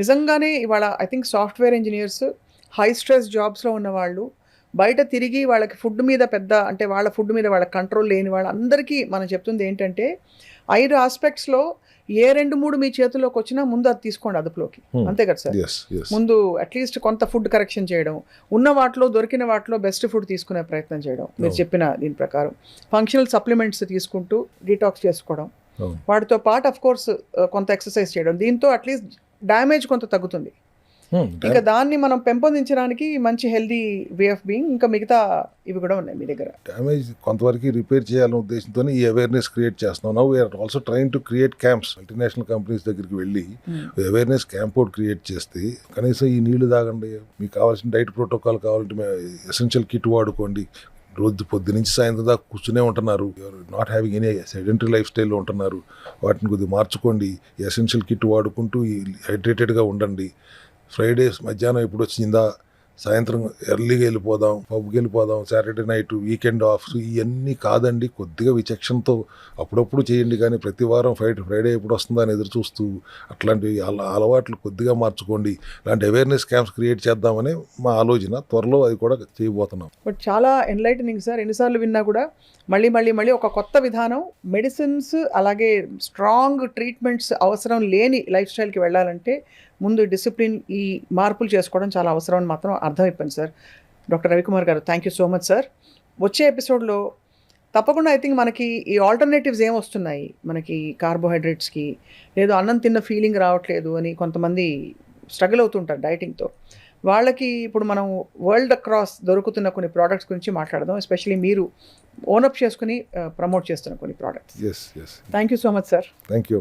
[SPEAKER 1] నిజంగానే. ఇవాళ I think software engineers, high stress జాబ్స్లో ఉన్నవాళ్ళు, బయట తిరిగి వాళ్ళకి ఫుడ్ మీద పెద్ద అంటే వాళ్ళ ఫుడ్ మీద వాళ్ళ కంట్రోల్ లేని వాళ్ళందరికీ మనం చెప్తుంది ఏంటంటే 5 ఆస్పెక్ట్స్లో ఏ 2-3 మీ చేతుల్లోకి వచ్చినా ముందు అది తీసుకోండి అదుపులోకి. అంతే కదా సార్?
[SPEAKER 2] ఎస్ ఎస్
[SPEAKER 1] ముందు అట్లీస్ట్ కొంత ఫుడ్ కరెక్షన్ చేయడం, ఉన్న వాటిలో దొరికిన వాటిలో బెస్ట్ ఫుడ్ తీసుకునే ప్రయత్నం చేయడం, మీరు చెప్పిన దీని ప్రకారం ఫంక్షనల్ సప్లిమెంట్స్ తీసుకుంటూ డీటాక్స్ చేసుకోవడం,
[SPEAKER 2] అవును.
[SPEAKER 1] వాటితో పాటు అఫ్ కోర్స్ కొంత ఎక్సర్సైజ్ చేయడం, దీంతో అట్లీస్ట్ డ్యామేజ్ కొంత తగ్గుతుంది. ఇక దాన్ని మనం పెంపొందించడానికి మంచి హెల్దీ వే ఆఫ్ బీయింగ్ ఇంకా మిగతా ఇవి కూడా ఉన్నాయి మీ దగ్గర.
[SPEAKER 2] డ్యామేజ్ కొంతవరకు రిపేర్ చేయాలనే ఉద్దేశంతో ఈ అవేర్నెస్ క్రియేట్ చేస్తున్నాం. Now we're also trying to create camps. Multinational companies దగ్గరికి వెళ్ళి అవేర్నెస్ క్యాంప్ అవుట్ క్రియేట్ చేస్తే కనీసం ఈ నీళ్లు తాగండి, మీకు కావాల్సిన డైట్ ప్రోటోకాల్ కావాలంటే ఎసెన్షియల్ కిట్ వాడుకోండి, రోజు పొద్దు నుంచి సాయంత్రం దాకా కూర్చునే ఉంటున్నారు, not having any sedentary life స్టైల్లో ఉంటున్నారు, వాటిని కొద్దిగా మార్చుకోండి, ఎసెన్షియల్ కిట్ వాడుకుంటూ హైడ్రేటెడ్గా ఉండండి. ఫ్రైడేస్ మధ్యాహ్నం ఇప్పుడు వచ్చిందా, సాయంత్రం ఎర్లీగా వెళ్ళిపోదాం, పబ్కి వెళ్ళిపోదాం, సాటర్డే నైట్ వీకెండ్ ఆఫ్, ఇవన్నీ కాదండి. కొద్దిగా విచక్షణతో అప్పుడప్పుడు చేయండి, కానీ ప్రతి వారం ఫ్రైడే ఎప్పుడు వస్తుందా అని ఎదురు చూస్తూ అట్లాంటి అలవాట్లు కొద్దిగా మార్చుకోండి. ఇలాంటి అవేర్నెస్ క్యాంప్స్ క్రియేట్ చేద్దామని మా ఆలోచన. త్వరలో అది కూడా చేయబోతున్నాం.
[SPEAKER 1] బట్ చాలా ఎన్లైటనింగ్ సార్. ఎన్నిసార్లు విన్నా కూడా మళ్ళీ ఒక కొత్త విధానం, మెడిసిన్స్ అలాగే స్ట్రాంగ్ ట్రీట్మెంట్స్ అవసరం లేని లైఫ్ స్టైల్కి వెళ్ళాలంటే ముందు డిసిప్లిన్, ఈ మార్పులు చేసుకోవడం చాలా అవసరం అని మాత్రం అర్థమైపోయింది సార్. డాక్టర్ రవికుమార్ గారు, thank you so much sir. వచ్చే ఎపిసోడ్లో తప్పకుండా ఐ థింక్ మనకి ఈ ఆల్టర్నేటివ్స్ ఏం వస్తున్నాయి, మనకి కార్బోహైడ్రేట్స్కి, లేదు అన్నం తిన్న ఫీలింగ్ రావట్లేదు అని కొంతమంది స్ట్రగుల్ అవుతుంటారు డైటింగ్తో. వాళ్ళకి ఇప్పుడు మనం వరల్డ్ అక్రాస్ దొరుకుతున్న కొన్ని ప్రోడక్ట్స్ గురించి మాట్లాడదాం. ఎస్పెషలీ మీరు ఓనప్ చేసుకుని ప్రమోట్ చేస్తున్న కొన్ని products.
[SPEAKER 2] Yes
[SPEAKER 1] thank you so much sir.
[SPEAKER 2] Thank you.